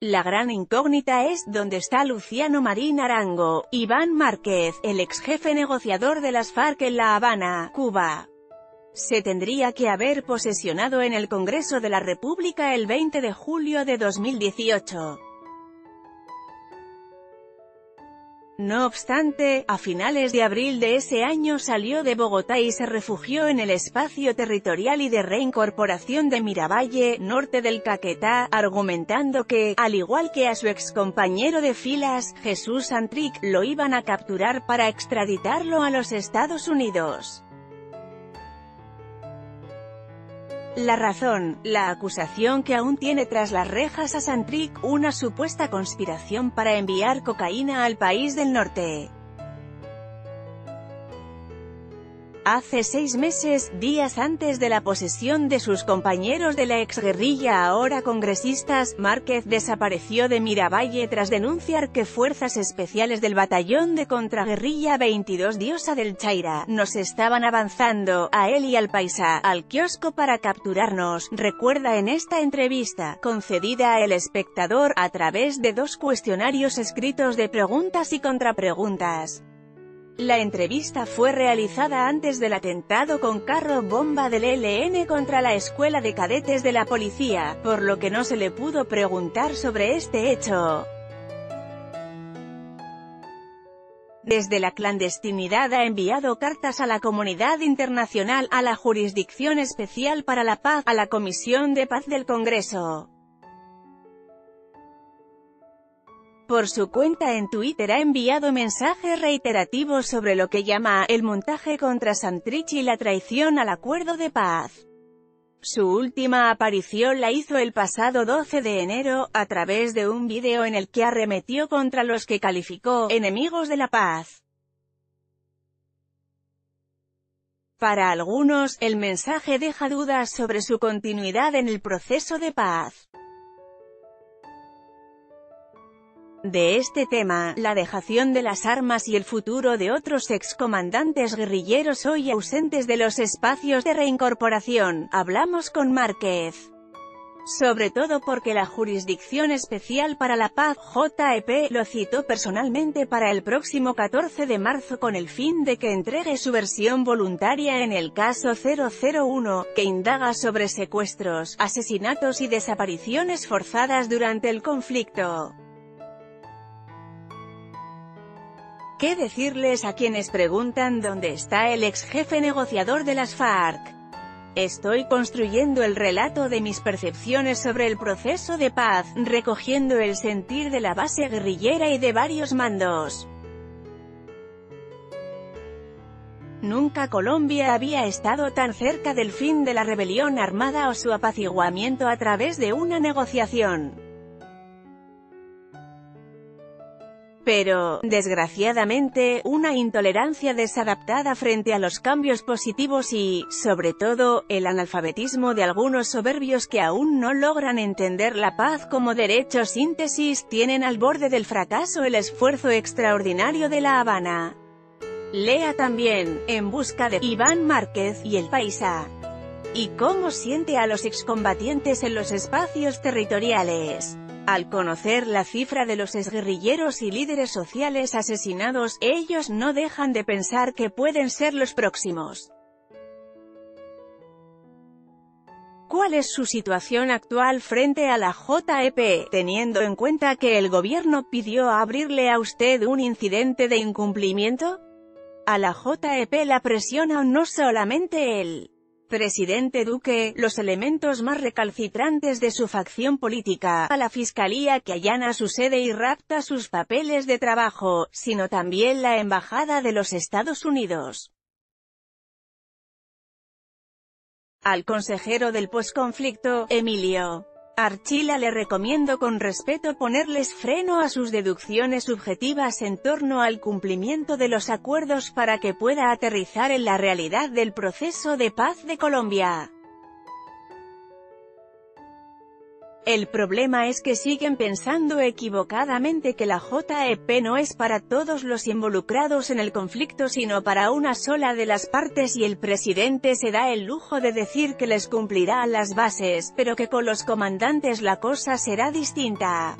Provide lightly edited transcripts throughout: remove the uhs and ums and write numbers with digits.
La gran incógnita es ¿dónde está Luciano Marín Arango, Iván Márquez, el ex jefe negociador de las FARC en La Habana, Cuba? Se tendría que haber posesionado en el Congreso de la República el 20 de julio de 2018. No obstante, a finales de abril de ese año salió de Bogotá y se refugió en el espacio territorial y de reincorporación de Miravalle, norte del Caquetá, argumentando que, al igual que a su excompañero de filas, Jesús Santrich, lo iban a capturar para extraditarlo a los Estados Unidos. La razón, la acusación que aún tiene tras las rejas a Santrich, una supuesta conspiración para enviar cocaína al país del norte. Hace 6 meses, días antes de la posesión de sus compañeros de la exguerrilla ahora congresistas, Márquez desapareció de Miravalle tras denunciar que fuerzas especiales del batallón de contraguerrilla 22 Diosa del Chaira nos estaban avanzando, a él y al paisa, al kiosco para capturarnos, recuerda en esta entrevista, concedida a El Espectador, a través de 2 cuestionarios escritos de preguntas y contrapreguntas. La entrevista fue realizada antes del atentado con carro bomba del ELN contra la Escuela de Cadetes de la Policía, por lo que no se le pudo preguntar sobre este hecho. Desde la clandestinidad ha enviado cartas a la comunidad internacional, a la Jurisdicción Especial para la Paz, a la Comisión de Paz del Congreso. Por su cuenta en Twitter ha enviado mensajes reiterativos sobre lo que llama el montaje contra Santrich y la traición al acuerdo de paz. Su última aparición la hizo el pasado 12 de enero, a través de un vídeo en el que arremetió contra los que calificó enemigos de la paz. Para algunos, el mensaje deja dudas sobre su continuidad en el proceso de paz. De este tema, la dejación de las armas y el futuro de otros excomandantes guerrilleros hoy ausentes de los espacios de reincorporación, hablamos con Márquez. Sobre todo porque la Jurisdicción Especial para la Paz, JEP, lo citó personalmente para el próximo 14 de marzo con el fin de que entregue su versión voluntaria en el caso 001, que indaga sobre secuestros, asesinatos y desapariciones forzadas durante el conflicto. ¿Qué decirles a quienes preguntan dónde está el ex jefe negociador de las FARC? Estoy construyendo el relato de mis percepciones sobre el proceso de paz, recogiendo el sentir de la base guerrillera y de varios mandos. Nunca Colombia había estado tan cerca del fin de la rebelión armada o su apaciguamiento a través de una negociación. Pero, desgraciadamente, una intolerancia desadaptada frente a los cambios positivos y, sobre todo, el analfabetismo de algunos soberbios que aún no logran entender la paz como derecho síntesis, tienen al borde del fracaso el esfuerzo extraordinario de La Habana. Lea también, En busca de Iván Márquez y El Paisa. ¿Y cómo siente a los excombatientes en los espacios territoriales? Al conocer la cifra de los exguerrilleros y líderes sociales asesinados, ellos no dejan de pensar que pueden ser los próximos. ¿Cuál es su situación actual frente a la JEP, teniendo en cuenta que el gobierno pidió abrirle a usted un incidente de incumplimiento? A la JEP la presiona no solamente el presidente Duque, los elementos más recalcitrantes de su facción política, a la fiscalía que allana su sede y rapta sus papeles de trabajo, sino también la embajada de los Estados Unidos. Al consejero del posconflicto, Emilio Archila, le recomiendo con respeto ponerles freno a sus deducciones subjetivas en torno al cumplimiento de los acuerdos para que pueda aterrizar en la realidad del proceso de paz de Colombia. El problema es que siguen pensando equivocadamente que la JEP no es para todos los involucrados en el conflicto sino para una sola de las partes y el presidente se da el lujo de decir que les cumplirá las bases, pero que con los comandantes la cosa será distinta.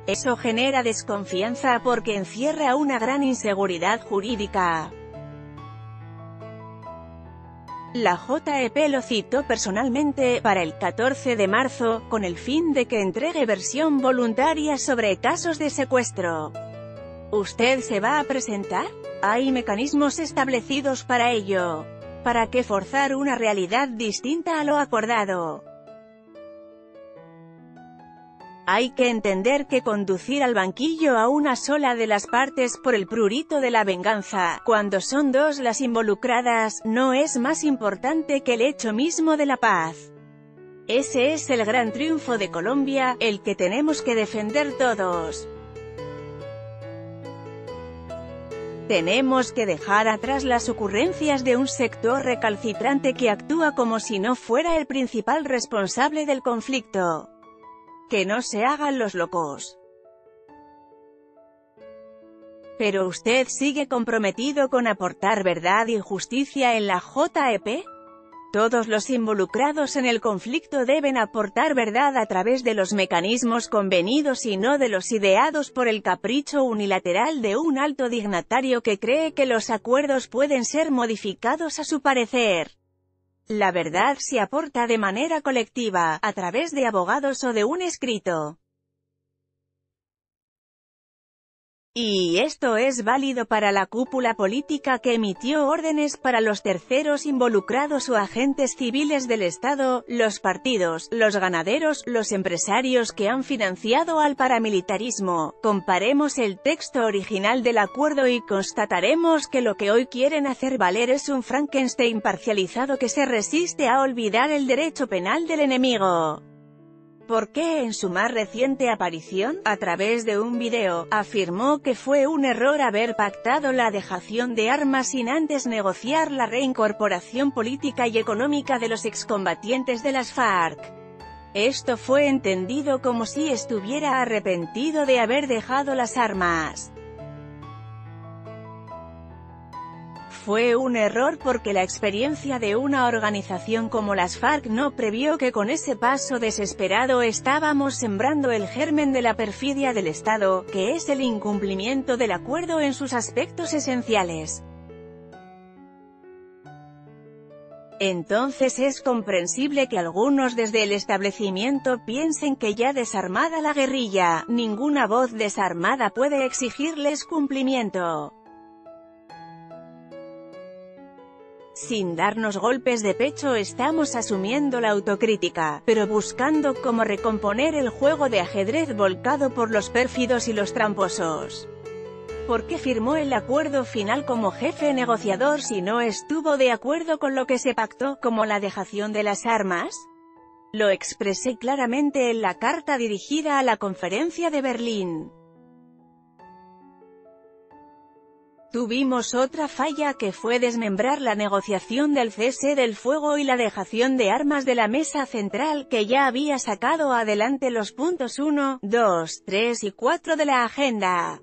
Eso genera desconfianza porque encierra una gran inseguridad jurídica. La JEP lo citó personalmente, para el 14 de marzo, con el fin de que entregue versión voluntaria sobre casos de secuestro. ¿Usted se va a presentar? Hay mecanismos establecidos para ello. ¿Para qué forzar una realidad distinta a lo acordado? Hay que entender que conducir al banquillo a una sola de las partes por el prurito de la venganza, cuando son dos las involucradas, no es más importante que el hecho mismo de la paz. Ese es el gran triunfo de Colombia, el que tenemos que defender todos. Tenemos que dejar atrás las ocurrencias de un sector recalcitrante que actúa como si no fuera el principal responsable del conflicto. Que no se hagan los locos. ¿Pero usted sigue comprometido con aportar verdad y justicia en la JEP? Todos los involucrados en el conflicto deben aportar verdad a través de los mecanismos convenidos y no de los ideados por el capricho unilateral de un alto dignatario que cree que los acuerdos pueden ser modificados a su parecer. La verdad se aporta de manera colectiva, a través de abogados o de un escrito. Y esto es válido para la cúpula política que emitió órdenes para los terceros involucrados o agentes civiles del Estado, los partidos, los ganaderos, los empresarios que han financiado al paramilitarismo. Comparemos el texto original del acuerdo y constataremos que lo que hoy quieren hacer valer es un Frankenstein parcializado que se resiste a olvidar el derecho penal del enemigo. ¿Por qué en su más reciente aparición, a través de un video, afirmó que fue un error haber pactado la dejación de armas sin antes negociar la reincorporación política y económica de los excombatientes de las FARC? Esto fue entendido como si estuviera arrepentido de haber dejado las armas. Fue un error porque la experiencia de una organización como las FARC no previó que con ese paso desesperado estábamos sembrando el germen de la perfidia del Estado, que es el incumplimiento del acuerdo en sus aspectos esenciales. Entonces es comprensible que algunos desde el establecimiento piensen que ya desarmada la guerrilla, ninguna voz desarmada puede exigirles cumplimiento. Sin darnos golpes de pecho estamos asumiendo la autocrítica, pero buscando cómo recomponer el juego de ajedrez volcado por los pérfidos y los tramposos. ¿Por qué firmó el acuerdo final como jefe negociador si no estuvo de acuerdo con lo que se pactó, como la dejación de las armas? Lo expresé claramente en la carta dirigida a la Conferencia de Berlín. Tuvimos otra falla que fue desmembrar la negociación del cese del fuego y la dejación de armas de la mesa central, que ya había sacado adelante los puntos 1, 2, 3 y 4 de la agenda.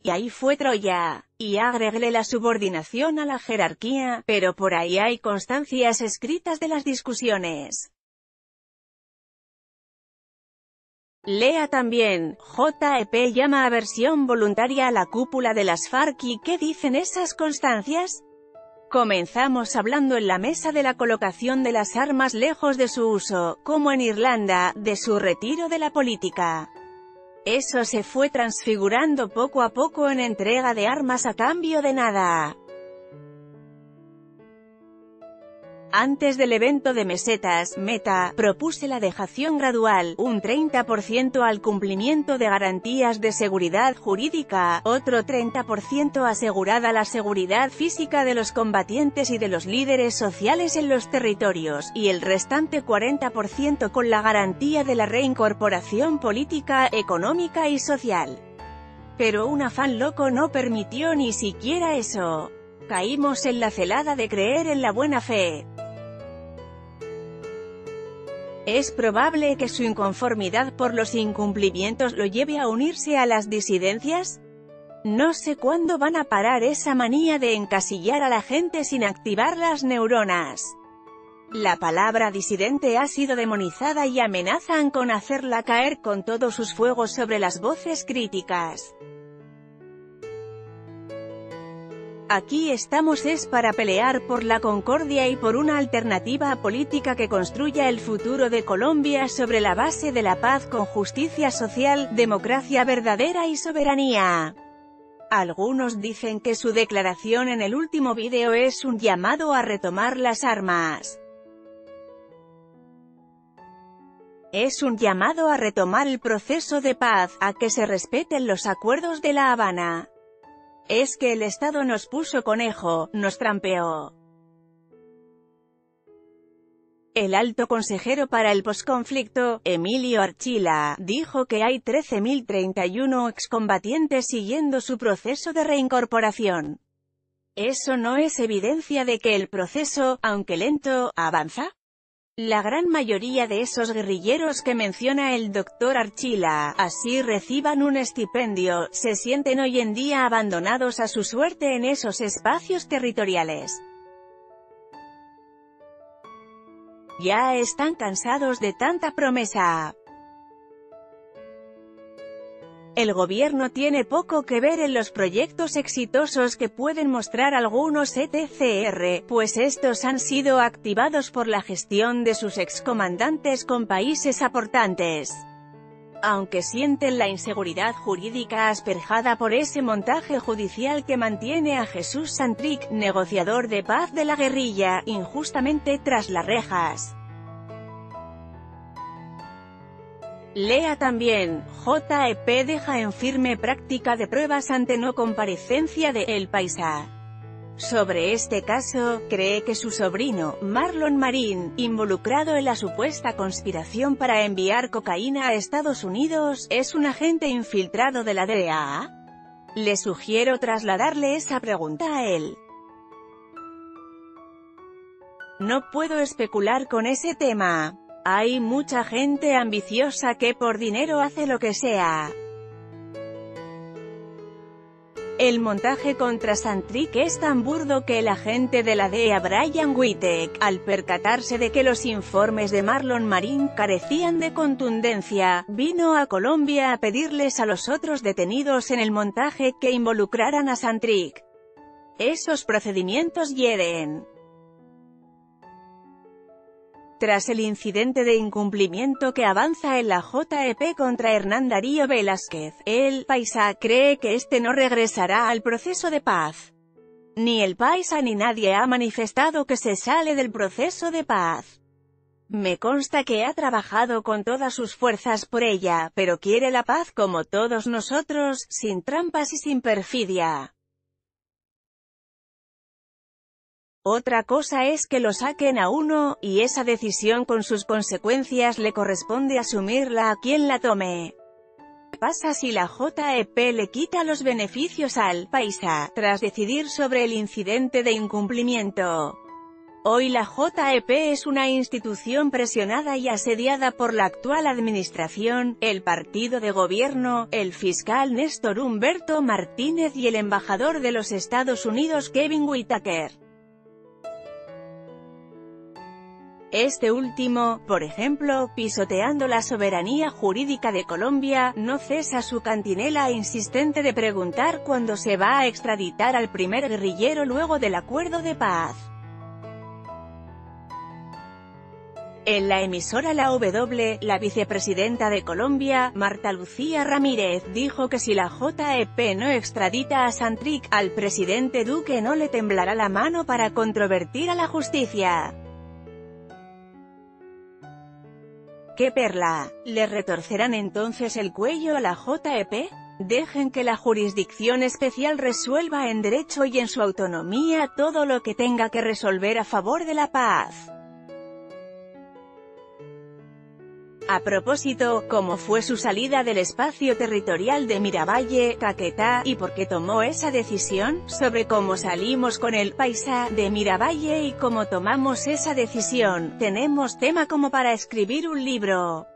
Y ahí fue Troya. Y agregué la subordinación a la jerarquía, pero por ahí hay constancias escritas de las discusiones. Lea también, JEP llama a versión voluntaria a la cúpula de las FARC. ¿Y qué dicen esas constancias? Comenzamos hablando en la mesa de la colocación de las armas lejos de su uso, como en Irlanda, de su retiro de la política. Eso se fue transfigurando poco a poco en entrega de armas a cambio de nada. Antes del evento de mesetas, Meta, propuse la dejación gradual, un 30% al cumplimiento de garantías de seguridad jurídica, otro 30% asegurada la seguridad física de los combatientes y de los líderes sociales en los territorios, y el restante 40% con la garantía de la reincorporación política, económica y social. Pero un afán loco no permitió ni siquiera eso. Caímos en la celada de creer en la buena fe. Es probable que su inconformidad por los incumplimientos lo lleve a unirse a las disidencias. No sé cuándo van a parar esa manía de encasillar a la gente sin activar las neuronas. La palabra disidente ha sido demonizada y amenazan con hacerla caer con todos sus fuegos sobre las voces críticas. Aquí estamos es para pelear por la concordia y por una alternativa política que construya el futuro de Colombia sobre la base de la paz con justicia social, democracia verdadera y soberanía. Algunos dicen que su declaración en el último vídeo es un llamado a retomar las armas. Es un llamado a retomar el proceso de paz, a que se respeten los acuerdos de La Habana. Es que el Estado nos puso conejo, nos trampeó. El alto consejero para el posconflicto, Emilio Archila, dijo que hay 13.031 excombatientes siguiendo su proceso de reincorporación. ¿Eso no es evidencia de que el proceso, aunque lento, avanza? La gran mayoría de esos guerrilleros que menciona el Dr. Archila, así reciban un estipendio, se sienten hoy en día abandonados a su suerte en esos espacios territoriales. Ya están cansados de tanta promesa. El gobierno tiene poco que ver en los proyectos exitosos que pueden mostrar algunos ETCR, pues estos han sido activados por la gestión de sus excomandantes con países aportantes. Aunque sienten la inseguridad jurídica asperjada por ese montaje judicial que mantiene a Jesús Santrich, negociador de paz de la guerrilla, injustamente tras las rejas. Lea también, JEP deja en firme práctica de pruebas ante no comparecencia de El Paisa. Sobre este caso, cree que su sobrino, Marlon Marín, involucrado en la supuesta conspiración para enviar cocaína a Estados Unidos, es un agente infiltrado de la DEA. Le sugiero trasladarle esa pregunta a él. No puedo especular con ese tema. Hay mucha gente ambiciosa que por dinero hace lo que sea. El montaje contra Santrich es tan burdo que el agente de la DEA Brian Wittek, al percatarse de que los informes de Marlon Marín carecían de contundencia, vino a Colombia a pedirles a los otros detenidos en el montaje que involucraran a Santrich. Esos procedimientos hieren. Tras el incidente de incumplimiento que avanza en la JEP contra Hernán Darío Velázquez, El Paisa cree que este no regresará al proceso de paz. Ni El Paisa ni nadie ha manifestado que se sale del proceso de paz. Me consta que ha trabajado con todas sus fuerzas por ella, pero quiere la paz como todos nosotros, sin trampas y sin perfidia. Otra cosa es que lo saquen a uno, y esa decisión con sus consecuencias le corresponde asumirla a quien la tome. ¿Qué pasa si la JEP le quita los beneficios al Paisa, tras decidir sobre el incidente de incumplimiento? Hoy la JEP es una institución presionada y asediada por la actual administración, el partido de gobierno, el fiscal Néstor Humberto Martínez y el embajador de los Estados Unidos Kevin Whitaker. Este último, por ejemplo, pisoteando la soberanía jurídica de Colombia, no cesa su cantinela insistente de preguntar cuándo se va a extraditar al primer guerrillero luego del acuerdo de paz. En la emisora La W, la vicepresidenta de Colombia, Marta Lucía Ramírez, dijo que si la JEP no extradita a Santrich, al presidente Duque no le temblará la mano para controvertir a la justicia. ¡Qué perla! ¿Le retorcerán entonces el cuello a la JEP? Dejen que la Jurisdicción Especial resuelva en derecho y en su autonomía todo lo que tenga que resolver a favor de la paz. A propósito, ¿cómo fue su salida del espacio territorial de Miravalle, Caquetá, y por qué tomó esa decisión? Sobre cómo salimos con el paisa de Miravalle y cómo tomamos esa decisión, tenemos tema como para escribir un libro.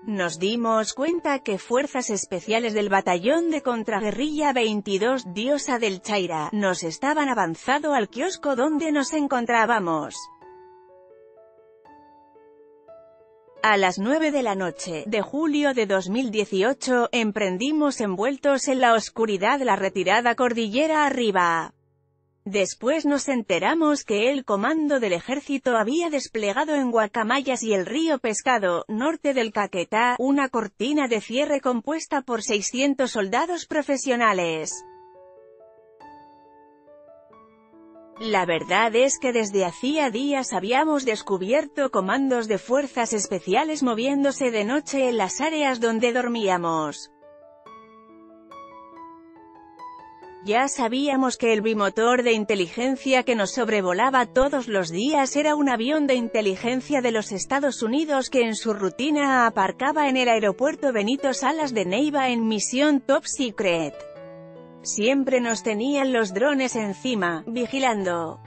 Nos dimos cuenta que fuerzas especiales del batallón de contraguerrilla 22, Diosa del Chaira, nos estaban avanzado al kiosco donde nos encontrábamos. A las 9 de la noche de julio de 2018, emprendimos envueltos en la oscuridad la retirada cordillera arriba. Después nos enteramos que el comando del ejército había desplegado en Guacamayas y el río Pescado, norte del Caquetá, una cortina de cierre compuesta por 600 soldados profesionales. La verdad es que desde hacía días habíamos descubierto comandos de fuerzas especiales moviéndose de noche en las áreas donde dormíamos. Ya sabíamos que el bimotor de inteligencia que nos sobrevolaba todos los días era un avión de inteligencia de los Estados Unidos que en su rutina aparcaba en el aeropuerto Benito Salas de Neiva en misión Top Secret. Siempre nos tenían los drones encima, vigilando.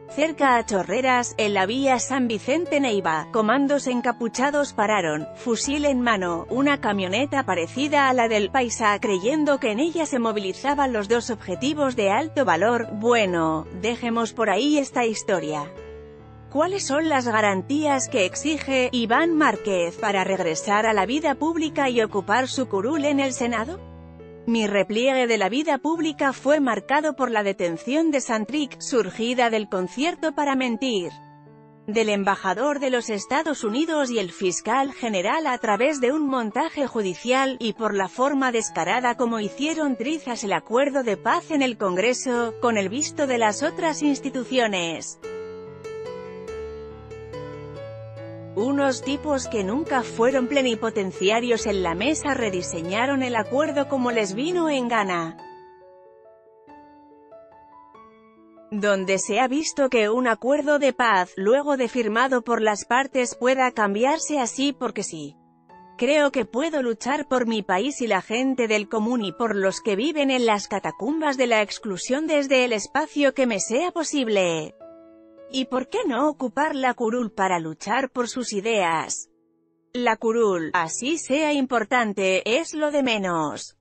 Cerca a Chorreras, en la vía San Vicente-Neiva, comandos encapuchados pararon, fusil en mano, una camioneta parecida a la del paisa, creyendo que en ella se movilizaban los dos objetivos de alto valor. Bueno, dejemos por ahí esta historia. ¿Cuáles son las garantías que exige Iván Márquez para regresar a la vida pública y ocupar su curul en el Senado? Mi repliegue de la vida pública fue marcado por la detención de Santrich, surgida del concierto para mentir del embajador de los Estados Unidos y el fiscal general a través de un montaje judicial, y por la forma descarada como hicieron trizas el acuerdo de paz en el Congreso, con el visto de las otras instituciones. Unos tipos que nunca fueron plenipotenciarios en la mesa rediseñaron el acuerdo como les vino en gana. Donde se ha visto que un acuerdo de paz, luego de firmado por las partes, pueda cambiarse así porque sí. Creo que puedo luchar por mi país y la gente del común y por los que viven en las catacumbas de la exclusión desde el espacio que me sea posible. ¿Y por qué no ocupar la curul para luchar por sus ideas? La curul, así sea importante, es lo de menos.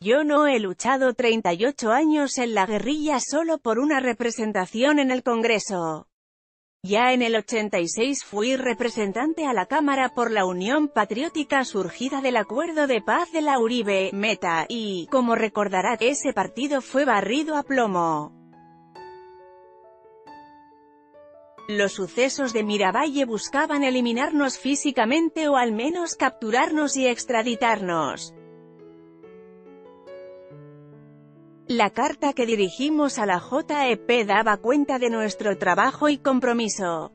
Yo no he luchado 38 años en la guerrilla solo por una representación en el Congreso. Ya en el 86 fui representante a la Cámara por la Unión Patriótica surgida del Acuerdo de Paz de la Uribe, Meta, y, como recordará, ese partido fue barrido a plomo. Los sucesos de Miravalle buscaban eliminarnos físicamente o al menos capturarnos y extraditarnos. La carta que dirigimos a la JEP daba cuenta de nuestro trabajo y compromiso.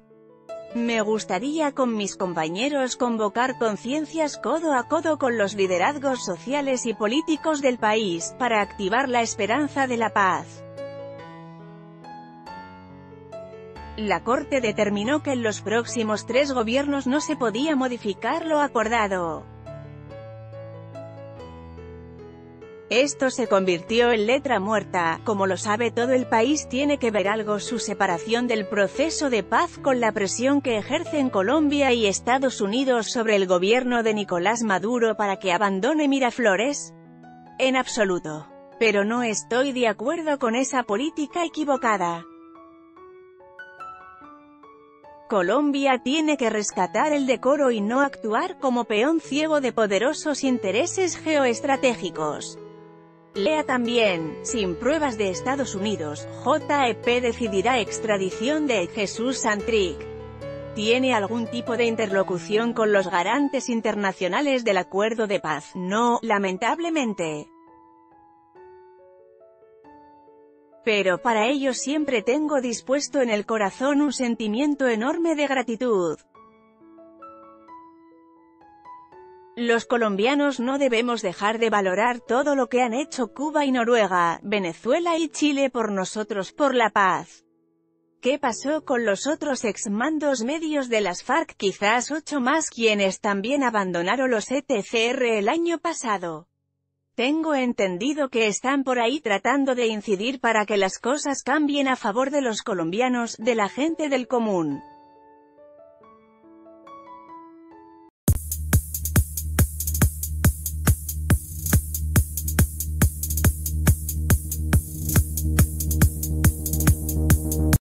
Me gustaría con mis compañeros convocar conciencias codo a codo con los liderazgos sociales y políticos del país, para activar la esperanza de la paz. La Corte determinó que en los próximos 3 gobiernos no se podía modificar lo acordado. Esto se convirtió en letra muerta. Como lo sabe todo el país, tiene que ver algo su separación del proceso de paz con la presión que ejercen Colombia y Estados Unidos sobre el gobierno de Nicolás Maduro para que abandone Miraflores. En absoluto. Pero no estoy de acuerdo con esa política equivocada. Colombia tiene que rescatar el decoro y no actuar como peón ciego de poderosos intereses geoestratégicos. Lea también, sin pruebas de Estados Unidos, JEP decidirá extradición de Jesús Santrich. ¿Tiene algún tipo de interlocución con los garantes internacionales del acuerdo de paz? No, lamentablemente. Pero para ello siempre tengo dispuesto en el corazón un sentimiento enorme de gratitud. Los colombianos no debemos dejar de valorar todo lo que han hecho Cuba y Noruega, Venezuela y Chile por nosotros, por la paz. ¿Qué pasó con los otros exmandos medios de las FARC? Quizás 8 más, quienes también abandonaron los ETCR el año pasado. Tengo entendido que están por ahí tratando de incidir para que las cosas cambien a favor de los colombianos, de la gente del común.